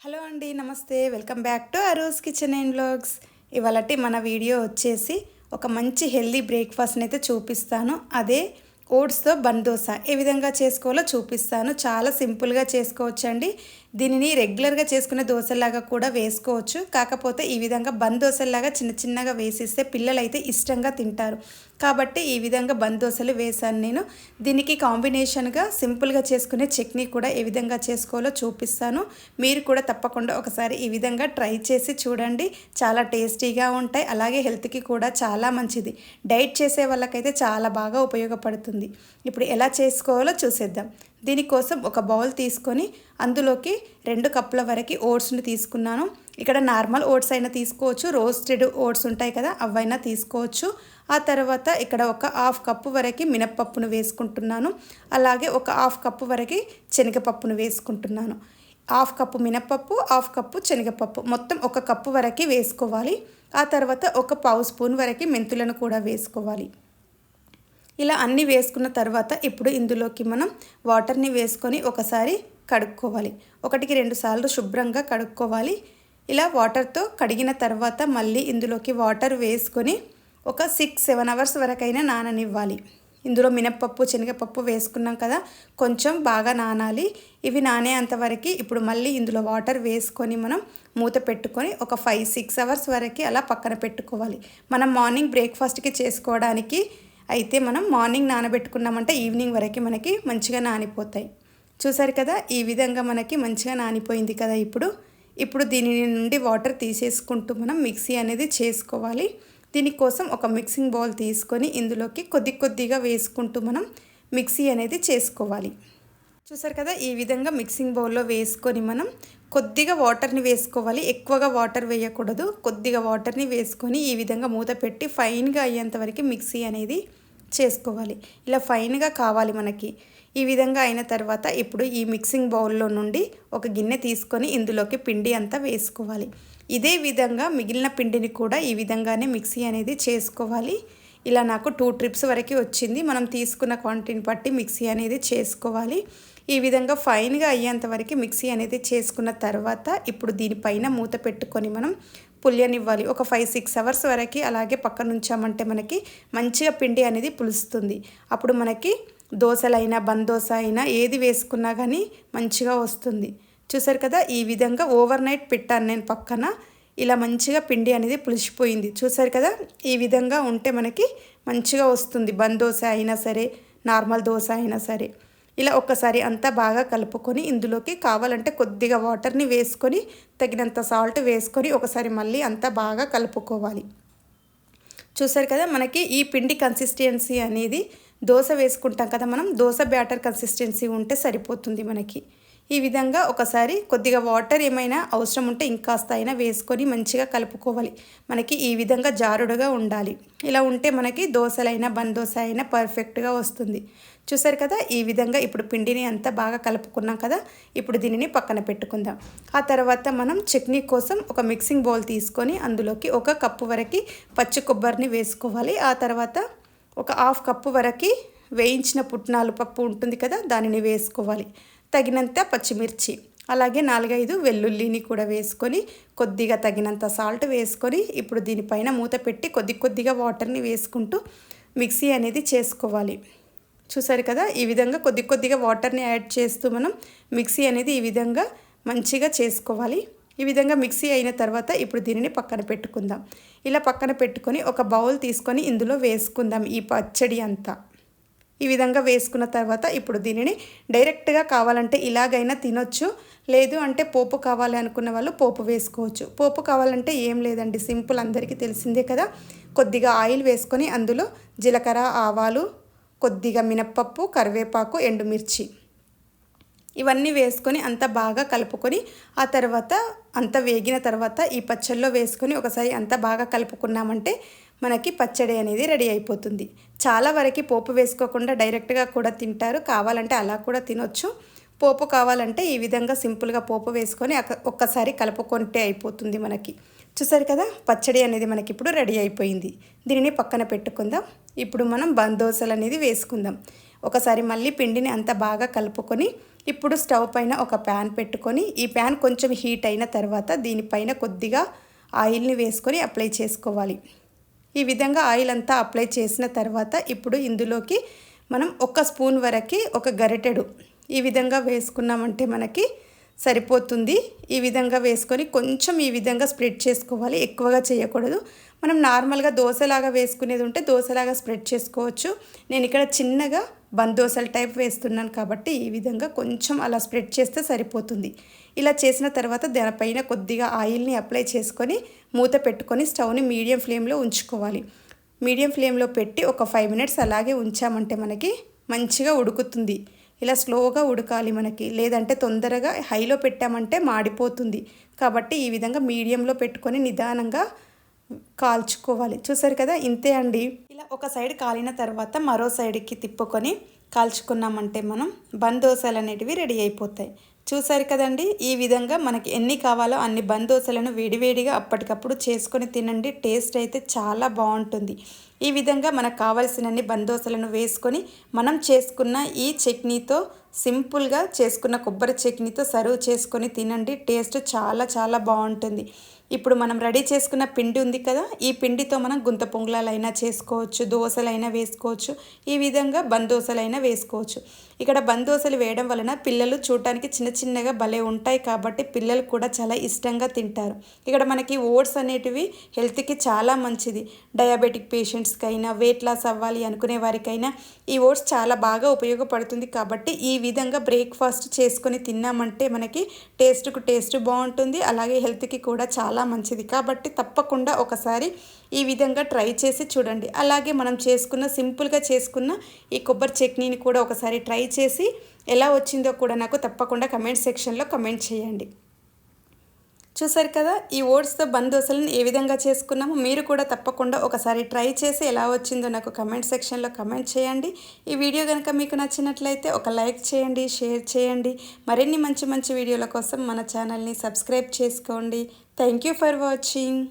Hello అండి, నమస్తే. Welcome back to Aru's kitchen and vlogs. ఇవాళటి మన వీడియో వచ్చేసి ఒక మంచి హెల్దీ బ్రేక్ఫాస్ట్ని అయితే చూపిస్తాను. అదే ఓట్స్తో బన్ దోశ ఏ విధంగా చేసుకోవాలో చూపిస్తాను. చాలా సింపుల్గా చేసుకోవచ్చండి. దీనిని రెగ్యులర్గా చేసుకునే దోశలాగా కూడా వేసుకోవచ్చు. కాకపోతే ఈ విధంగా బన్ దోశలాగా చిన్న చిన్నగా వేసిస్తే పిల్లలు అయితే ఇష్టంగా తింటారు. కాబట్టి ఈ విధంగా బన్ దోశలు వేశాను నేను. దీనికి కాంబినేషన్గా సింపుల్గా చేసుకునే చట్నీ కూడా ఏ విధంగా చేసుకోవాలో చూపిస్తాను. మీరు కూడా తప్పకుండా ఒకసారి ఈ విధంగా ట్రై చేసి చూడండి. చాలా టేస్టీగా ఉంటాయి, అలాగే హెల్త్కి కూడా చాలా మంచిది. డైట్ చేసే వాళ్ళకైతే చాలా బాగా ఉపయోగపడుతుంది. ఇప్పుడు ఎలా చేసుకోవాలో చూసేద్దాం. దీనికోసం ఒక బౌల్ తీసుకొని అందులోకి 2 కప్పుల వరకు ఓట్స్ని తీసుకున్నాను. ఇక్కడ నార్మల్ ఓట్స్ అయినా తీసుకోవచ్చు, రోస్టెడ్ ఓట్స్ ఉంటాయి కదా, అవైనా తీసుకోవచ్చు. ఆ తర్వాత ఇక్కడ ఒక 1/2 కప్పు వరకు మినప్పప్పును వేసుకుంటున్నాను. అలాగే ఒక 1/2 కప్పు వరకు శనగపప్పును వేసుకుంటున్నాను. 1/2 కప్పు మినప్పప్పు, 1/2 కప్పు శనగపప్పు, మొత్తం 1 కప్పు వరకు వేసుకోవాలి. ఆ తర్వాత ఒక 1/2 స్పూన్ వరకు మెంతులను కూడా వేసుకోవాలి. ఇలా అన్నీ వేసుకున్న తర్వాత ఇప్పుడు ఇందులోకి మనం వాటర్ని వేసుకొని ఒకసారి కడుక్కోవాలి. 1-2 సార్లు శుభ్రంగా కడుక్కోవాలి. ఇలా వాటర్తో కడిగిన తర్వాత మళ్ళీ ఇందులోకి వాటర్ వేసుకొని ఒక 6-7 అవర్స్ వరకైనా నాననివ్వాలి. ఇందులో మినప్పప్పు శనగపప్పు వేసుకున్నాం కదా, కొంచెం బాగా నానాలి. ఇవి నానేంతవరకు ఇప్పుడు మళ్ళీ ఇందులో వాటర్ వేసుకొని మనం మూత పెట్టుకొని ఒక 5-6 అవర్స్ వరకు అలా పక్కన పెట్టుకోవాలి. మనం మార్నింగ్ బ్రేక్ఫాస్ట్కి చేసుకోవడానికి అయితే మనం మార్నింగ్ నానబెట్టుకున్నామంటే ఈవినింగ్ వరకు మనకి మంచిగా నానిపోతాయి. చూసారు కదా, ఈ విధంగా మనకి మంచిగా నానిపోయింది కదా. ఇప్పుడు దీని నుండి వాటర్ తీసేసుకుంటూ మనం మిక్సీ అనేది చేసుకోవాలి. దీనికోసం ఒక మిక్సింగ్ బౌల్ తీసుకొని ఇందులోకి కొద్దిగా వేసుకుంటూ మనం మిక్సీ అనేది చేసుకోవాలి. చూసారు కదా, ఈ విధంగా మిక్సింగ్ బౌల్లో వేసుకొని మనం కొద్దిగా వాటర్ని వేసుకోవాలి. ఎక్కువగా వాటర్ వేయకూడదు, కొద్దిగా వాటర్ని వేసుకొని ఈ విధంగా మూత పెట్టి ఫైన్గా అయ్యేంత వరకు మిక్సీ అనేది చేసుకోవాలి. ఇలా ఫైన్గా కావాలి మనకి. ఈ విధంగా అయిన తర్వాత ఇప్పుడు ఈ మిక్సింగ్ బౌల్లో నుండి ఒక గిన్నె తీసుకొని ఇందులోకి పిండి అంతా వేసుకోవాలి. ఇదే విధంగా మిగిలిన పిండిని కూడా ఈ విధంగానే మిక్సీ అనేది చేసుకోవాలి. ఇలా నాకు 2 ట్రిప్స్ వరకు వచ్చింది. మనం తీసుకున్న క్వాంటిటీని బట్టి మిక్సీ అనేది చేసుకోవాలి. ఈ విధంగా ఫైన్గా అయ్యేంత వరకు మిక్సీ అనేది చేసుకున్న తర్వాత ఇప్పుడు దీనిపైన మూత పెట్టుకొని మనం పులియనివ్వాలి. ఒక 5-6 అవర్స్ వరకు అలాగే పక్కన ఉంచామంటే మనకి మంచిగా పిండి అనేది పులుస్తుంది. అప్పుడు మనకి దోశలైనా బన్ దోశ అయినా ఏది వేసుకున్నా కానీ మంచిగా వస్తుంది. చూసారు కదా, ఈ విధంగా ఓవర్ నైట్ పెట్టాను నేను పక్కన. ఇలా మంచిగా పిండి అనేది పులిసిపోయింది. చూసారు కదా, ఈ విధంగా ఉంటే మనకి మంచిగా వస్తుంది. బన్ దోశ అయినా సరే, నార్మల్ దోశ అయినా సరే. ఇలా ఒక్కసారి అంతా బాగా కలుపుకొని ఇందులోకి కావాలంటే కొద్దిగా వాటర్ని వేసుకొని తగినంత సాల్ట్ వేసుకొని ఒకసారి మళ్ళీ అంతా బాగా కలుపుకోవాలి. చూసారు కదా, మనకి ఈ పిండి కన్సిస్టెన్సీ అనేది దోశ వేసుకుంటాం కదా మనం, దోశ బ్యాటర్ కన్సిస్టెన్సీ ఉంటే సరిపోతుంది మనకి. ఈ విధంగా ఒకసారి కొద్దిగా వాటర్ ఏమైనా అవసరం ఉంటే ఇంకాస్త అయినా వేసుకొని మంచిగా కలుపుకోవాలి. మనకి ఈ విధంగా జారుడుగా ఉండాలి. ఇలా ఉంటే మనకి దోశలైనా బన్ దోశ అయినా పర్ఫెక్ట్గా వస్తుంది. చూసారు కదా, ఈ విధంగా ఇప్పుడు పిండిని అంతా బాగా కలుపుకున్నాం కదా. ఇప్పుడు దీనిని పక్కన పెట్టుకుందాం. ఆ తర్వాత మనం చట్నీ కోసం ఒక మిక్సింగ్ బౌల్ తీసుకొని అందులోకి 1 కప్పు వరకు పచ్చి కొబ్బరిని వేసుకోవాలి. ఆ తర్వాత ఒక 1/2 కప్పు వరకు వేయించిన పుట్నాలు పప్పు ఉంటుంది కదా, దానిని వేసుకోవాలి. తగినంత పచ్చిమిర్చి, అలాగే 4-5 వెల్లుల్లిని కూడా వేసుకొని కొద్దిగా తగినంత సాల్ట్ వేసుకొని ఇప్పుడు దీనిపైన మూత పెట్టి కొద్దిగా వాటర్ని వేసుకుంటూ మిక్సీ అనేది చేసుకోవాలి. చూసారు కదా, ఈ విధంగా కొద్దిగా వాటర్ని యాడ్ చేస్తూ మనం మిక్సీ అనేది ఈ విధంగా మంచిగా చేసుకోవాలి. ఈ విధంగా మిక్సీ అయిన తర్వాత ఇప్పుడు దీనిని పక్కన పెట్టుకుందాం. ఇలా పక్కన పెట్టుకొని ఒక బౌల్ తీసుకొని ఇందులో వేసుకుందాం ఈ పచ్చడి అంతా. ఈ విధంగా వేసుకున్న తర్వాత ఇప్పుడు దీనిని డైరెక్ట్గా కావాలంటే ఇలాగైనా తినొచ్చు, లేదు అంటే పోపు కావాలి అనుకున్న వాళ్ళు పోపు వేసుకోవచ్చు. పోపు కావాలంటే ఏం లేదండి, సింపుల్, అందరికీ తెలిసిందే కదా. కొద్దిగా ఆయిల్ వేసుకొని అందులో జీలకర్ర, ఆవాలు, కొద్దిగా మినప్పప్పు, కరివేపాకు, ఎండుమిర్చి ఇవన్నీ వేసుకొని అంతా బాగా కలుపుకొని ఆ తర్వాత అంతా వేగిన తర్వాత ఈ పచ్చడిలో వేసుకొని ఒకసారి అంతా బాగా కలుపుకున్నామంటే మనకి పచ్చడి అనేది రెడీ అయిపోతుంది. చాలా వరకు పోపు వేసుకోకుండా డైరెక్ట్గా కూడా తింటారు, కావాలంటే అలా కూడా తినొచ్చు. పోపు కావాలంటే ఈ విధంగా సింపుల్గా పోపు వేసుకొని ఒక్కసారి కలుపుకుంటే అయిపోతుంది మనకి. చూసారు కదా, పచ్చడి అనేది మనకి ఇప్పుడు రెడీ అయిపోయింది. దీనిని పక్కన పెట్టుకుందాం. ఇప్పుడు మనం బన్ దోశలు అనేది వేసుకుందాం. ఒకసారి మళ్ళీ పిండిని అంతా బాగా కలుపుకొని ఇప్పుడు స్టవ్ పైన ఒక ప్యాన్ పెట్టుకొని ఈ ప్యాన్ కొంచెం హీట్ అయిన తర్వాత దీనిపైన కొద్దిగా ఆయిల్ని వేసుకొని అప్లై చేసుకోవాలి. ఈ విధంగా ఆయిల్ అంతా అప్లై చేసిన తర్వాత ఇప్పుడు ఇందులోకి మనం ఒక స్పూన్ వరకు ఒక గరిటెడు ఈ విధంగా వేసుకున్నామంటే మనకి సరిపోతుంది. ఈ విధంగా వేసుకొని కొంచెం ఈ విధంగా స్ప్రెడ్ చేసుకోవాలి, ఎక్కువగా చేయకూడదు. మనం నార్మల్గా దోశలాగా వేసుకునేది ఉంటే దోశలాగా స్ప్రెడ్ చేసుకోవచ్చు. నేను ఇక్కడ చిన్నగా బందోసల టైప్ వేస్తున్నాను కాబట్టి ఈ విధంగా కొంచెం అలా స్ప్రెడ్ చేస్తే సరిపోతుంది. ఇలా చేసిన తర్వాత దానిపైన కొద్దిగా ఆయిల్ని అప్లై చేసుకొని మూత పెట్టుకొని స్టవ్ని మీడియం ఫ్లేమ్లో ఉంచుకోవాలి. మీడియం ఫ్లేమ్లో పెట్టి ఒక 5 మినిట్స్ అలాగే ఉంచామంటే మనకి మంచిగా ఉడుకుతుంది. ఇలా స్లోగా ఉడకాలి మనకి, లేదంటే తొందరగా హైలో పెట్టామంటే మాడిపోతుంది. కాబట్టి ఈ విధంగా మీడియంలో పెట్టుకొని నిదానంగా కాల్చుకోవాలి. చూసారు కదా, ఇంతే అండి. ఇలా ఒక సైడ్ కాలిన తర్వాత మరో సైడ్కి తిప్పుకొని కాల్చుకున్నామంటే మనం బందోసలు అనేటివి రెడీ అయిపోతాయి. చూసారు కదండి, ఈ విధంగా మనకి ఎన్ని కావాలో అన్ని బందోసలను వేడివేడిగా అప్పటికప్పుడు చేసుకొని తినండి. టేస్ట్ అయితే చాలా బాగుంటుంది. ఈ విధంగా మనకు కావాల్సినన్ని బందోసలను వేసుకొని మనం చేసుకున్న ఈ చట్నీతో, సింపుల్గా చేసుకున్న కొబ్బరి చట్నీతో సర్వ్ చేసుకొని తినండి. టేస్ట్ చాలా చాలా బాగుంటుంది. ఇప్పుడు మనం రెడీ చేసుకున్న పిండి ఉంది కదా, ఈ పిండితో మనం గుంత పొంగలాలైనా చేసుకోవచ్చు, దోశలైనా వేసుకోవచ్చు, ఈ విధంగా బందోసలైనా వేసుకోవచ్చు. ఇక్కడ బందోసలు వేయడం వలన పిల్లలు చూడటానికి చిన్న చిన్నగా భలే ఉంటాయి కాబట్టి పిల్లలు కూడా చాలా ఇష్టంగా తింటారు. ఇక్కడ మనకి ఓట్స్ అనేటివి హెల్త్కి చాలా మంచిది. డయాబెటిక్ పేషెంట్స్కి అయినా, వెయిట్ లాస్ అవ్వాలి అనుకునే వారికైనా ఈ ఓట్స్ చాలా బాగా ఉపయోగపడుతుంది. కాబట్టి ఈ విధంగా బ్రేక్ఫాస్ట్ చేసుకొని తిన్నామంటే మనకి టేస్ట్ బాగుంటుంది, అలాగే హెల్త్కి కూడా చాలా మంచిది. కాబట్టి తప్పకుండా ఒకసారి ఈ విధంగా ట్రై చేసి చూడండి. అలాగే మనం సింపుల్గా చేసుకున్న ఈ కొబ్బరి చట్నీని కూడా ఒకసారి ట్రై చేసి ఎలా వచ్చిందో కూడా నాకు తప్పకుండా కమెంట్ సెక్షన్లో కమెంట్ చేయండి. చూసారు కదా, ఈ ఓట్స్తో బందోసలను ఏ విధంగా చేసుకున్నామో మీరు కూడా తప్పకుండా ఒకసారి ట్రై చేసి ఎలా వచ్చిందో నాకు కమెంట్ సెక్షన్లో కమెంట్ చేయండి. ఈ వీడియో కనుక మీకు నచ్చినట్లయితే ఒక లైక్ చేయండి, షేర్ చేయండి. మరిన్ని మంచి మంచి వీడియోల కోసం మన ఛానల్ని సబ్స్క్రైబ్ చేసుకోండి. Thank you for watching.